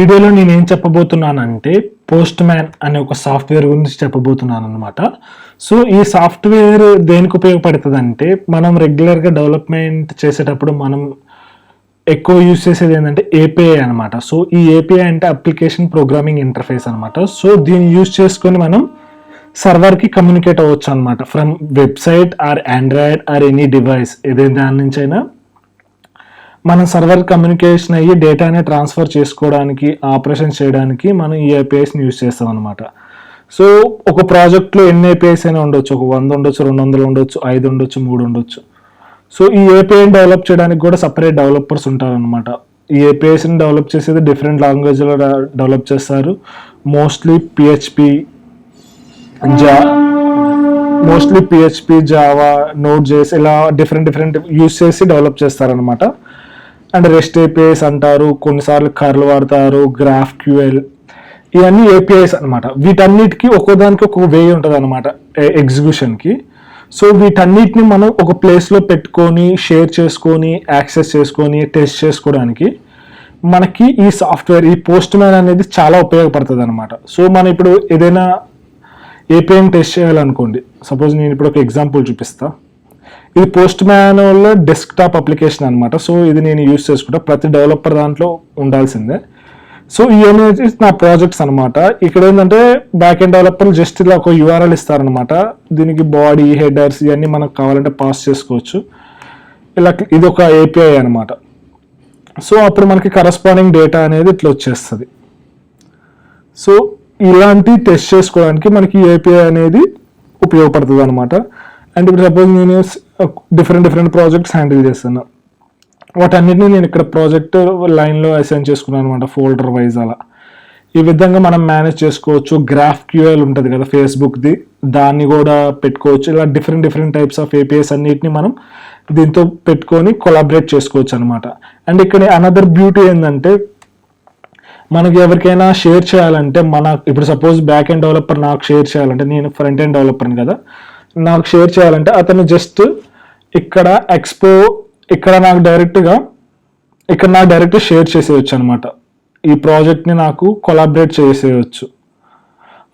వీడియోలో నేను ఏం చెప్పబోతున్నానంటే పోస్ట్ మ్యాన్ అనే ఒక సాఫ్ట్వేర్ గురించి చెప్పబోతున్నాను అనమాట. సో ఈ సాఫ్ట్వేర్ దేనికి ఉపయోగపడుతుంది అంటే, మనం రెగ్యులర్గా డెవలప్మెంట్ చేసేటప్పుడు మనం ఎక్కువ యూజ్ చేసేది ఏంటంటే ఏపీఐ అనమాట. సో ఈ ఏపీఐ అంటే అప్లికేషన్ ప్రోగ్రామింగ్ ఇంటర్ఫేస్ అనమాట. సో దీన్ని యూజ్ చేసుకొని మనం సర్వర్కి కమ్యూనికేట్ అవ్వచ్చు అనమాట. From website are Android or any device, ఏదైనా దాని నుంచి అయినా మనం సర్వర్ కమ్యూనికేషన్ అయ్యి డేటాని ట్రాన్స్ఫర్ చేసుకోవడానికి, ఆపరేషన్ చేయడానికి మనం ఈ ఏపీఐస్ని యూజ్ చేస్తాం అనమాట. సో ఒక ప్రాజెక్ట్లో ఎన్ని ఏపీఐస్ అయినా ఉండొచ్చు, ఒక 100 ఉండొచ్చు, 200 ఉండొచ్చు, 5 ఉండొచ్చు, 3 ఉండొచ్చు. సో ఈ ఏపీఐని డెవలప్ చేయడానికి కూడా సపరేట్ డెవలపర్స్ ఉంటారనమాట. ఈ ఏపీఐస్ని డెవలప్ చేసేది డిఫరెంట్ లాంగ్వేజ్లో డెవలప్ చేస్తారు. Mostly PHP, Java, node JS ఇలా డిఫరెంట్ యూజ్ చేసి డెవలప్ చేస్తారనమాట. అండ్ రెస్ట్ ఏపీఐస్ అంటారు, కొన్నిసార్లు కర్ల్ వాడతారు, గ్రాఫ్ క్యూఎల్, ఇవన్నీ ఏపీఐస్ అనమాట. వీటన్నిటికీ ఒక్కోదానికి ఒక వే ఉంటుంది అనమాట ఎగ్జిక్యూషన్కి. సో వీటన్నిటిని మనం ఒక ప్లేస్లో పెట్టుకొని, షేర్ చేసుకొని, యాక్సెస్ చేసుకొని, టెస్ట్ చేసుకోవడానికి మనకి ఈ సాఫ్ట్వేర్, ఈ పోస్ట్ మ్యాన్ అనేది చాలా ఉపయోగపడుతుంది అనమాట. సో మనం ఇప్పుడు ఏదైనా ఏపీఐని టెస్ట్ చేయాలనుకోండి, సపోజ్ నేను ఇప్పుడు ఒక ఎగ్జాంపుల్ చూపిస్తా. ఇది పోస్ట్ మ్యాన్ వల్ల డెస్క్టాప్ అప్లికేషన్ అనమాట. సో ఇది నేను యూజ్ చేసుకుంటా, ప్రతి డెవలపర్ దాంట్లో ఉండాల్సిందే. సో ఇవన్నీ నా ప్రాజెక్ట్స్ అనమాట. ఇక్కడ ఏంటంటే బ్యాక్ ఎండ్ డెవలపర్లు జస్ట్ ఇలా ఒక యూఆర్ఎల్ ఇస్తారనమాట. దీనికి బాడీ, హెడర్స్ ఇవన్నీ మనకు కావాలంటే పాస్ చేసుకోవచ్చు. ఇలా ఇది ఒక ఏపీఐ అనమాట. సో అప్పుడు మనకి కరస్పాండింగ్ డేటా అనేది ఇట్లా వచ్చేస్తుంది. సో ఇలాంటి టెస్ట్ చేసుకోవడానికి మనకి ఏపీఐ అనేది ఉపయోగపడుతుంది అనమాట. అండ్ ఇప్పుడు సపోజ్ నేను డిఫరెంట్ ప్రాజెక్ట్స్ హ్యాండిల్ చేస్తాను. వాటన్నిటిని నేను ఇక్కడ ప్రాజెక్ట్ లైన్లో అసైన్ చేసుకున్నాను అనమాట, ఫోల్డర్ వైజ్. అలా ఈ విధంగా మనం మేనేజ్ చేసుకోవచ్చు. గ్రాఫ్ క్యూఎల్ ఉంటుంది కదా ఫేస్బుక్ది, దాన్ని కూడా పెట్టుకోవచ్చు. ఇలా డిఫరెంట్ టైప్స్ ఆఫ్ ఏపీఎస్ అన్నిటిని మనం దీంతో పెట్టుకొని కొలాబరేట్ చేసుకోవచ్చు అనమాట. అండ్ ఇక్కడ అనదర్ బ్యూటీ ఏంటంటే, మనకి ఎవరికైనా షేర్ చేయాలంటే, ఇప్పుడు సపోజ్ బ్యాక్ ఎండ్ డెవలపర్ నాకు షేర్ చేయాలంటే, నేను ఫ్రంట్ ఎండ్ డెవలపర్ని కదా, నాకు షేర్ చేయాలంటే అతను జస్ట్ ఇక్కడ నాకు డైరెక్ట్ షేర్ చేసేయచ్చు అనమాట. ఈ ప్రాజెక్ట్ని నాకు కొలాబరేట్ చేసేయచ్చు.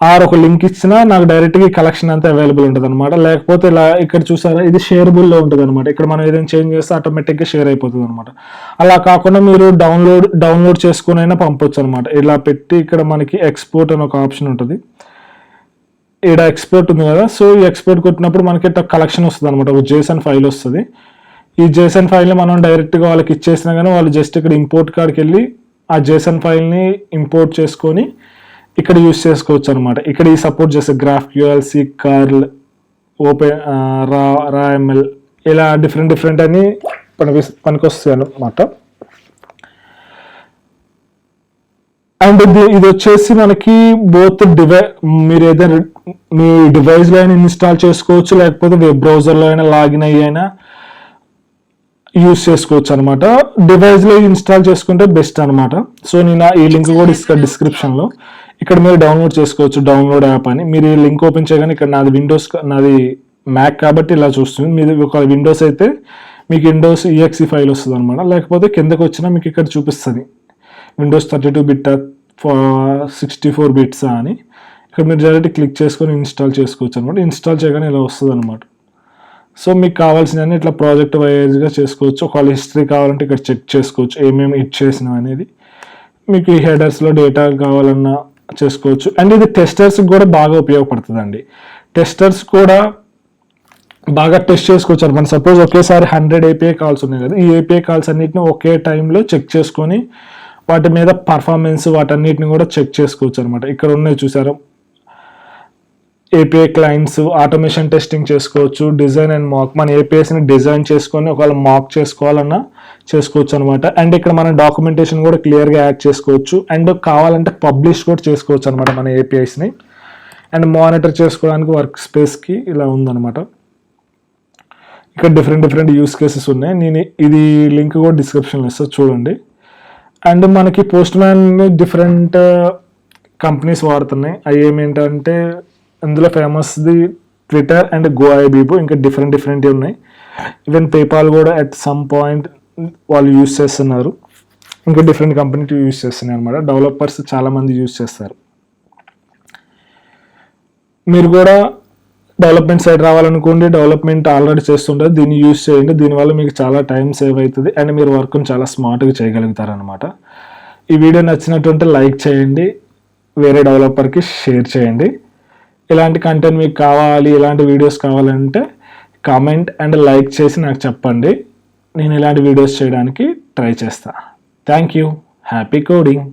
ఆర్ ఒక లింక్ ఇచ్చినా నాకు డైరెక్ట్గా ఈ కలెక్షన్ అంతా అవైలబుల్ ఉంటుంది అనమాట. లేకపోతే ఇలా ఇక్కడ చూసారా, ఇది షేరబుల్లో ఉంటుంది అనమాట. ఇక్కడ మనం ఏదైనా చేంజ్ చేస్తే ఆటోమేటిక్గా షేర్ అయిపోతుంది అనమాట. అలా కాకుండా మీరు డౌన్లోడ్ చేసుకుని అయినా పంపొచ్చు అనమాట. ఇలా పెట్టి ఇక్కడ మనకి ఎక్స్పోర్ట్ అని ఒక ఆప్షన్ ఉంటుంది. ఇక్కడ ఎక్స్పోర్ట్ ఉంది కదా, సో ఈ ఎక్స్పోర్ట్ కొట్టినప్పుడు మనకి ఇట్లా కలెక్షన్ వస్తుంది అనమాట. ఒక జేసన్ ఫైల్ వస్తుంది. ఈ జేసన్ ఫైల్ని మనం డైరెక్ట్గా వాళ్ళకి ఇచ్చేసినా కానీ వాళ్ళు జస్ట్ ఇక్కడ ఇంపోర్ట్ కాడికి వెళ్ళి ఆ జేసన్ ఫైల్ని ఇంపోర్ట్ చేసుకొని ఇక్కడ యూజ్ చేసుకోవచ్చు అనమాట. ఇక్కడ ఈ సపోర్ట్ చేస్తే graph QL, C, curl, open, raw ML ఇలా డిఫరెంట్ అని పనికొస్తాయి అనమాట. అండ్ ఇది వచ్చేసి మనకి బోత్ మీరు ఏదైనా మీ డివైస్లో అయినా ఇన్స్టాల్ చేసుకోవచ్చు, లేకపోతే వెబ్ బ్రౌజర్లో అయినా లాగిన్ అయినా యూస్ చేసుకోవచ్చు అనమాట. డివైస్లో ఇన్స్టాల్ చేసుకుంటే బెస్ట్ అనమాట. సో నేను ఈ లింక్ కూడా ఇస్తాను డిస్క్రిప్షన్లో. ఇక్కడ మీరు డౌన్లోడ్ చేసుకోవచ్చు, డౌన్లోడ్ యాప్ అని. మీరు ఈ లింక్ ఓపెన్ చేయగానే ఇక్కడ నాది మ్యాక్ కాబట్టి ఇలా చూస్తుంది. మీది ఒక విండోస్ అయితే మీకు విండోస్ ఈఎక్సీ ఫైల్ వస్తుంది అనమాట. లేకపోతే కిందకు వచ్చినా మీకు ఇక్కడ చూపిస్తుంది విండోస్ 32 బిట్ 64 బిట్స్ అని. ఇక్కడ మీరు డైరెక్ట్ క్లిక్ చేసుకొని ఇన్స్టాల్ చేసుకోవచ్చు అనమాట. ఇన్స్టాల్ చేయగానే ఇలా వస్తుంది అనమాట. సో మీకు కావాల్సినవన్నీ ఇట్లా ప్రాజెక్ట్ వైజ్గా చేసుకోవచ్చు. ఒకవేళ హిస్టరీ కావాలంటే ఇక్కడ చెక్ చేసుకోవచ్చు, ఏమేమి చేసినాం అనేది. మీకు ఈ హెడర్స్లో డేటా కావాలన్నా చేసుకోవచ్చు. అండ్ ఇది టెస్టర్స్కి కూడా బాగా ఉపయోగపడుతుంది అండి. టెస్టర్స్ కూడా బాగా టెస్ట్ చేసుకోవచ్చు అనమాట. సపోజ్ ఒకేసారి 100 ఏపీఐ కాల్స్ ఉన్నాయి కదా, ఈ ఏపీఐ కాల్స్ అన్నిటిని ఒకే టైంలో చెక్ చేసుకొని వాటి మీద పర్ఫార్మెన్స్ వాటన్నిటిని కూడా చెక్ చేసుకోవచ్చు అనమాట. ఇక్కడ ఉన్నాయి చూసారా, ఏపీఐ క్లయింట్స్, ఆటోమేషన్ టెస్టింగ్ చేసుకోవచ్చు, డిజైన్ అండ్ మాక్. మన ఏపీఐస్ని డిజైన్ చేసుకొని ఒకవేళ మాక్ చేసుకోవాలన్నా చేసుకోవచ్చు అనమాట. అండ్ ఇక్కడ మన డాక్యుమెంటేషన్ కూడా క్లియర్గా యాడ్ చేసుకోవచ్చు. అండ్ కావాలంటే పబ్లిష్ కూడా చేసుకోవచ్చు అనమాట మన ఏపీఐస్ని. అండ్ మానిటర్ చేసుకోవడానికి వర్క్ స్పేస్కి ఇలా ఉందన్నమాట. ఇక్కడ డిఫరెంట్ యూస్ కేసెస్ ఉన్నాయి. నేను ఇది లింక్ కూడా డిస్క్రిప్షన్లో ఇస్తాను, చూడండి. అండ్ మనకి పోస్ట్ మ్యాన్ డిఫరెంట్ కంపెనీస్ వాడుతున్నాయి. అవి ఏమేంటంటే అందులో ఫేమస్ది ట్విట్టర్ అండ్ గోఐబీబో, ఇంకా డిఫరెంట్ ఉన్నాయి. ఈవెన్ పేపాల్ కూడా అట్ సమ్ పాయింట్ వాళ్ళు యూస్ చేస్తున్నారు. ఇంకా డిఫరెంట్ కంపెనీ యూస్ చేస్తున్నాయి అనమాట. డెవలపర్స్ చాలామంది యూస్ చేస్తారు. మీరు కూడా డెవలప్మెంట్ సైడ్ రావాలనుకోండి, డెవలప్మెంట్ ఆల్రెడీ చేస్తుంటారు, దీన్ని యూస్ చేయండి. దీనివల్ల మీకు చాలా టైం సేవ్ అవుతుంది అండ్ మీరు వర్క్ని చాలా స్మార్ట్గా చేయగలుగుతారనమాట. ఈ వీడియో నచ్చినట్టుంటే లైక్ చేయండి, వేరే డెవలపర్కి షేర్ చేయండి. ఇలాంటి కంటెంట్ మీకు కావాలి, ఇలాంటి వీడియోస్ కావాలంటే కామెంట్ అండ్ లైక్ చేసి నాకు చెప్పండి. నేను ఇలాంటి వీడియోస్ చేయడానికి ట్రై చేస్తాను. Thank you. Happy coding.